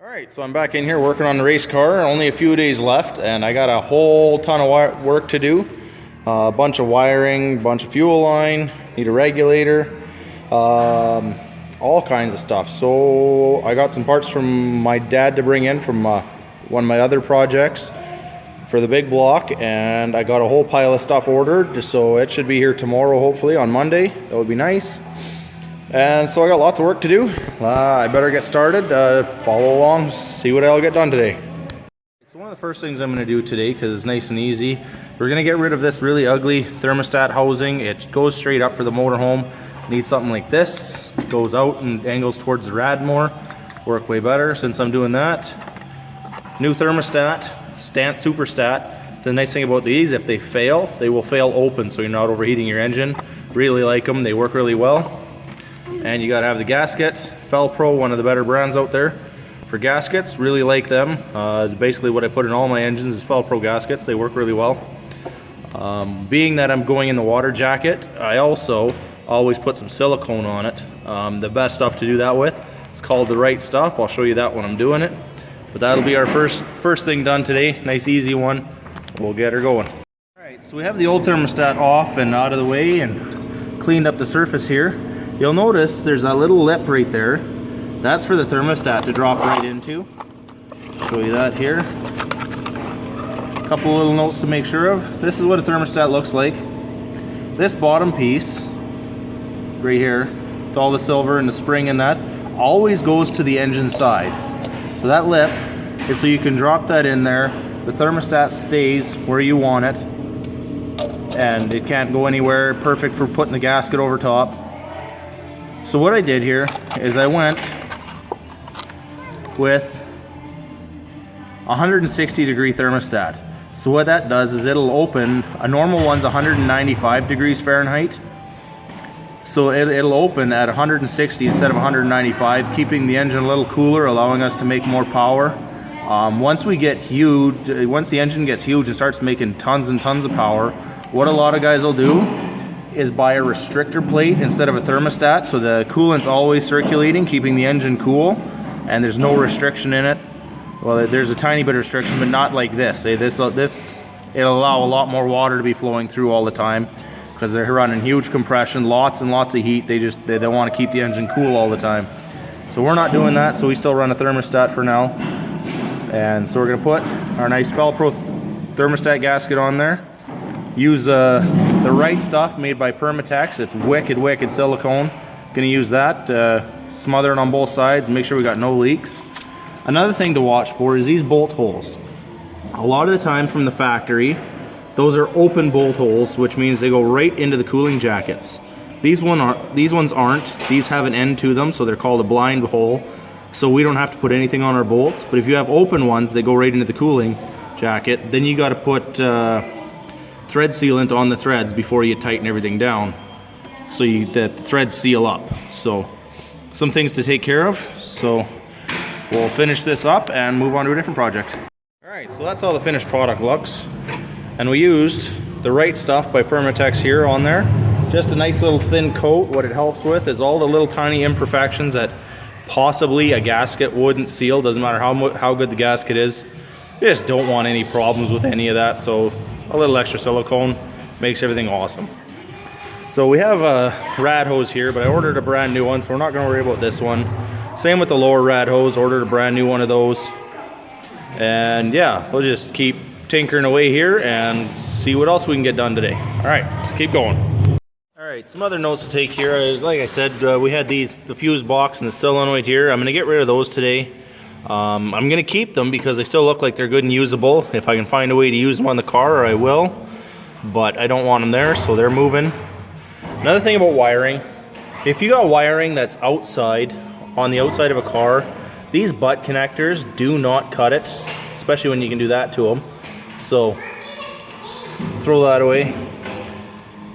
Alright, so I'm back in here working on the race car. Only a few days left, and I got a whole ton of work to do. A bunch of wiring, a bunch of fuel line, need a regulator, all kinds of stuff. So I got some parts from my dad to bring in from one of my other projects for the big block, and I got a whole pile of stuff ordered, so it should be here tomorrow, hopefully on Monday. That would be nice. And so I got lots of work to do. I better get started, follow along, see what I'll get done today. So one of the first things I'm going to do today, because it's nice and easy, we're going to get rid of this really ugly thermostat housing. It goes straight up for the motorhome. Need something like this. It goes out and angles towards the rad more. Work way better since I'm doing that. New thermostat, Superstat. The nice thing about these, if they fail, they will fail open, so you're not overheating your engine. Really like them, they work really well. And you gotta have the gasket. Felpro, one of the better brands out there for gaskets. Really like them. Basically what I put in all my engines is Felpro gaskets. They work really well. Being that I'm going in the water jacket, I also always put some silicone on it. The best stuff to do that with, it's called The Right Stuff. I'll show you that when I'm doing it. But that'll be our first thing done today. Nice easy one. We'll get her going. Alright, so we have the old thermostat off and out of the way and cleaned up the surface here. You'll notice there's a little lip right there. That's for the thermostat to drop right into. Show you that here. A couple little notes to make sure of. This is what a thermostat looks like. This bottom piece right here, with all the silver and the spring in that, always goes to the engine side. So that lip is so you can drop that in there. The thermostat stays where you want it, and it can't go anywhere. Perfect for putting the gasket over top. So what I did here is I went with 160 degree thermostat. So what that does is it'll open, a normal one's 195 degrees Fahrenheit. So it'll open at 160 instead of 195, keeping the engine a little cooler, allowing us to make more power. Once we get huge, once the engine gets huge and starts making tons and tons of power, what a lot of guys will do is buy a restrictor plate instead of a thermostat, so the coolant's always circulating, keeping the engine cool, and there's no restriction in it. Well, there's a tiny bit of restriction, but not like this. It'll allow a lot more water to be flowing through all the time, because they're running huge compression, lots and lots of heat. They want to keep the engine cool all the time. So we're not doing that, so we still run a thermostat for now. And so we're gonna put our nice Felpro thermostat gasket on there. Use the Right Stuff made by Permatex. It's wicked silicone. Gonna use that, smother it on both sides and make sure we got no leaks. Another thing to watch for is these bolt holes. A lot of the time from the factory, those are open bolt holes, which means they go right into the cooling jackets. These ones aren't. These have an end to them, so they're called a blind hole. So we don't have to put anything on our bolts. But if you have open ones, they go right into the cooling jacket. Then you got to put thread sealant on the threads before you tighten everything down, so that the threads seal up. So some things to take care of. So we'll finish this up and move on to a different project. Alright, so that's how the finished product looks. And we used the Right Stuff by Permatex here on there. Just a nice little thin coat. What it helps with is all the little tiny imperfections that possibly a gasket wouldn't seal. Doesn't matter how good the gasket is. You just don't want any problems with any of that. So a little extra silicone makes everything awesome. So we have a rad hose here, but I ordered a brand new one, so we're not going to worry about this one. Same with the lower rad hose, ordered a brand new one of those. And yeah, we'll just keep tinkering away here and see what else we can get done today. All right, let's keep going. All right, some other notes to take here. Like I said, we had the fuse box and the solenoid here. I'm going to get rid of those today. I'm going to keep them because they still look like they're good and usable. If I can find a way to use them on the car, I will. But I don't want them there, so they're moving. Another thing about wiring, if you got wiring that's outside, on the outside of a car, these butt connectors do not cut it, especially when you can do that to them. So throw that away.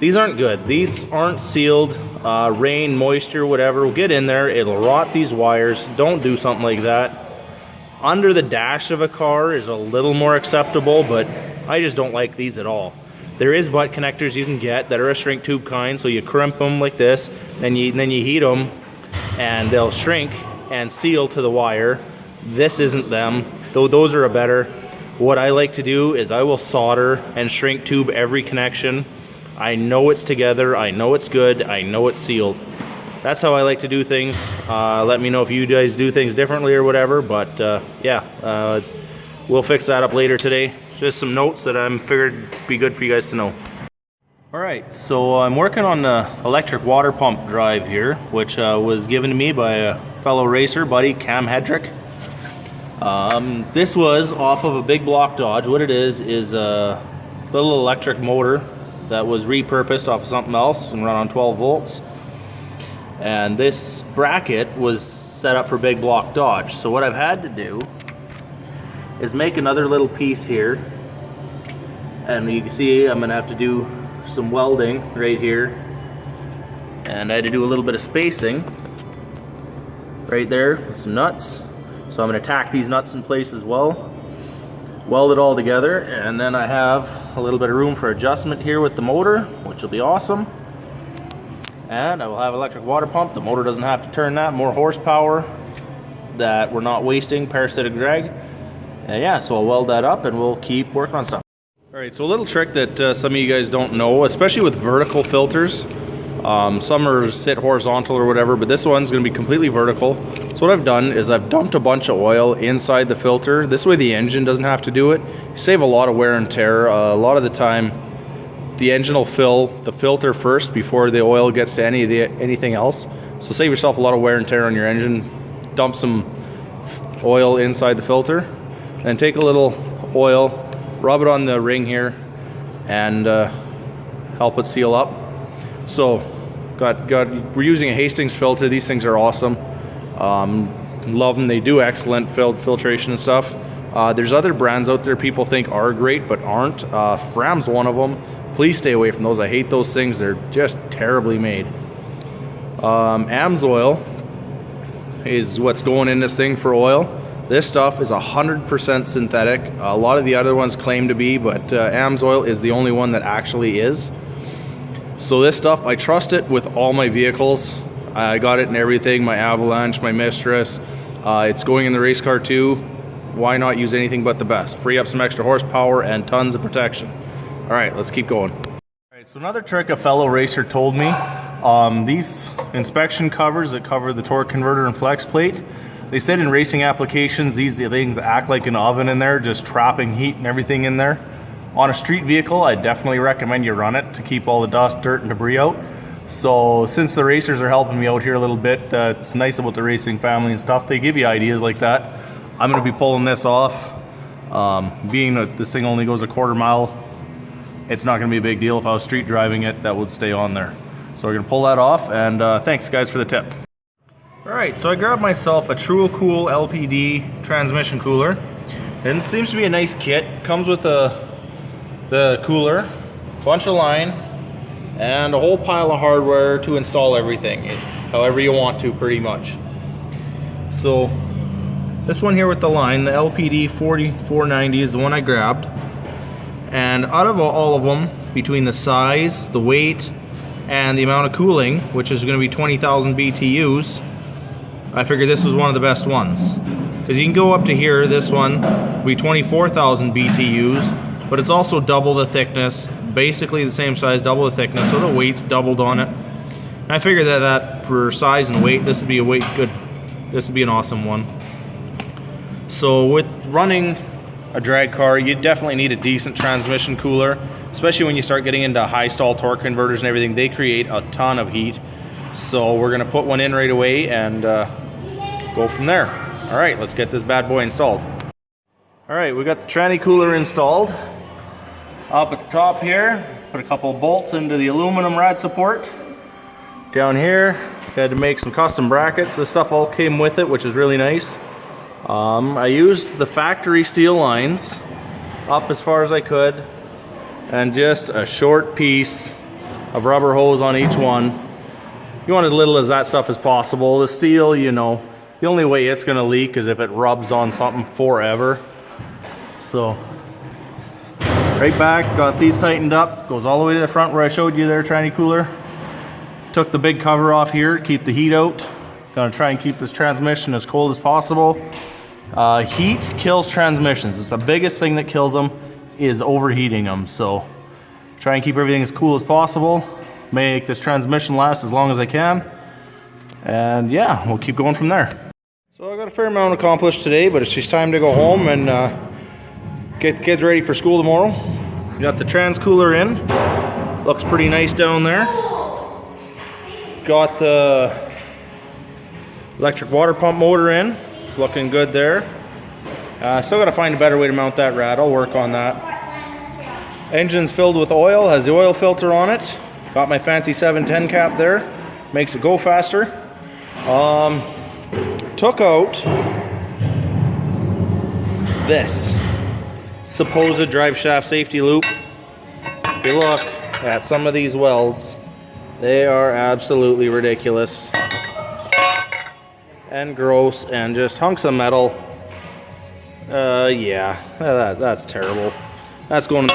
These aren't good. These aren't sealed. Rain, moisture, whatever will get in there. It'll rot these wires. Don't do something like that. Under the dash of a car is a little more acceptable, but I just don't like these at all. There is butt connectors you can get that are a shrink tube kind, so you crimp them like this, then you heat them, and they'll shrink and seal to the wire. This isn't them, though those are a better. What I like to do is I will solder and shrink tube every connection. I know it's together, I know it's good, I know it's sealed. That's how I like to do things. Let me know if you guys do things differently or whatever, but yeah, we'll fix that up later today. Just some notes that I'm figured be good for you guys to know. Alright, so I'm working on the electric water pump drive here, which was given to me by a fellow racer buddy, Cam Hedrick. This was off of a big block Dodge. What it is a little electric motor that was repurposed off of something else and run on 12 volts. And this bracket was set up for big block Dodge. So what I've had to do is make another little piece here. And you can see I'm gonna have to do some welding right here. And I had to do a little bit of spacing right there with some nuts. So I'm going to tack these nuts in place as well, weld it all together, and then I have a little bit of room for adjustment here with the motor, which will be awesome. And I will have electric water pump. The motor doesn't have to turn that, more horsepower that we're not wasting, parasitic drag. And yeah, so I'll weld that up and we'll keep working on stuff. Alright, so a little trick that some of you guys don't know, especially with vertical filters. Some are sit horizontal or whatever, but this one's going to be completely vertical. So what I've done is I've dumped a bunch of oil inside the filter. This way the engine doesn't have to do it. You save a lot of wear and tear. A lot of the time the engine will fill the filter first before the oil gets to anything else. So save yourself a lot of wear and tear on your engine. Dump some oil inside the filter and take a little oil, rub it on the ring here, and help it seal up. So we're using a Hastings filter. These things are awesome. Love them. They do excellent filtration and stuff. There's other brands out there people think are great but aren't. Fram's one of them. Please stay away from those. I hate those things. They're just terribly made. AMSOIL is what's going in this thing for oil. This stuff is 100% synthetic. A lot of the other ones claim to be, but AMSOIL is the only one that actually is. So this stuff, I trust it with all my vehicles. I got it in everything, my Avalanche, my Mistress. It's going in the race car too. Why not use anything but the best? Free up some extra horsepower and tons of protection. All right, let's keep going. All right, so another trick a fellow racer told me, these inspection covers that cover the torque converter and flex plate, they said in racing applications, these things act like an oven in there, just trapping heat and everything in there. On a street vehicle, I definitely recommend you run it to keep all the dust, dirt, and debris out. So since the racers are helping me out here a little bit, it's nice about the racing family and stuff. They give you ideas like that. I'm going to be pulling this off. Being that this thing only goes a quarter mile, it's not going to be a big deal. If I was street driving it, that would stay on there. So we're going to pull that off, and thanks guys for the tip. Alright, so I grabbed myself a Cool LPD transmission cooler. And it seems to be a nice kit. Comes with the cooler, bunch of line, and a whole pile of hardware to install everything, however you want to, pretty much. So this one here with the line, the LPD 4490 is the one I grabbed. And out of all of them, between the size, the weight, and the amount of cooling, which is going to be 20,000 BTUs, I figured this was one of the best ones. Because you can go up to here, this one will be 24,000 BTUs, but it's also double the thickness, basically the same size, double the thickness, so the weight's doubled on it. And I figured that for size and weight, this would be this would be an awesome one. So with running a drag car, you definitely need a decent transmission cooler, especially when you start getting into high stall torque converters and everything. They create a ton of heat. So we're gonna put one in right away and go from there. All right, let's get this bad boy installed. All right, we got the tranny cooler installed. Up at the top here, put a couple of bolts into the aluminum rad support. Down here, had to make some custom brackets. This stuff all came with it, which is really nice. I used the factory steel lines up as far as I could, and just a short piece of rubber hose on each one. You want as little as that stuff as possible. The steel, you know, the only way it's gonna leak is if it rubs on something forever. So, right back, got these tightened up, goes all the way to the front where I showed you there, tranny cooler. Took the big cover off here to keep the heat out. Gonna try and keep this transmission as cold as possible. Heat kills transmissions. It's the biggest thing that kills them, is overheating them. So try and keep everything as cool as possible. Make this transmission last as long as I can. And yeah, we'll keep going from there. So I got a fair amount accomplished today, but it's just time to go home and get the kids ready for school tomorrow. We got the trans cooler in. Looks pretty nice down there. Got the electric water pump motor in. It's looking good there. Still got to find a better way to mount that rad. I'll work on that. Engine's filled with oil, has the oil filter on it. Got my fancy 710 cap there. Makes it go faster. Took out this supposed drive shaft safety loop. If you look at some of these welds, they are absolutely ridiculous and gross and just hunks of metal. Yeah, that's terrible. That's going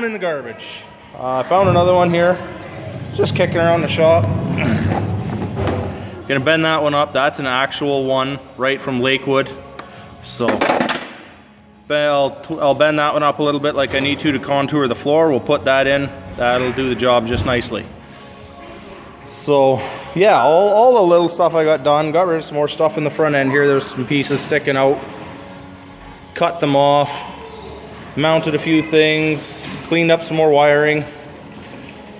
in the garbage. I found another one here, just kicking around the shop. Gonna bend that one up. That's an actual one right from Lakewood. So I'll bend that one up a little bit like I need to contour the floor. We'll put that in. That'll do the job just nicely. So yeah, all the little stuff I got done. Got rid of some more stuff in the front end here. There's some pieces sticking out. Cut them off. Mounted a few things. Cleaned up some more wiring.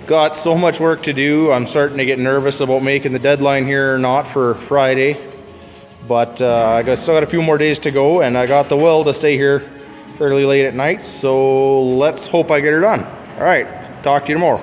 Got so much work to do. I'm starting to get nervous about making the deadline here or not for Friday. But I still got a few more days to go, and I got the will to stay here fairly late at night. So let's hope I get her done. All right, talk to you tomorrow.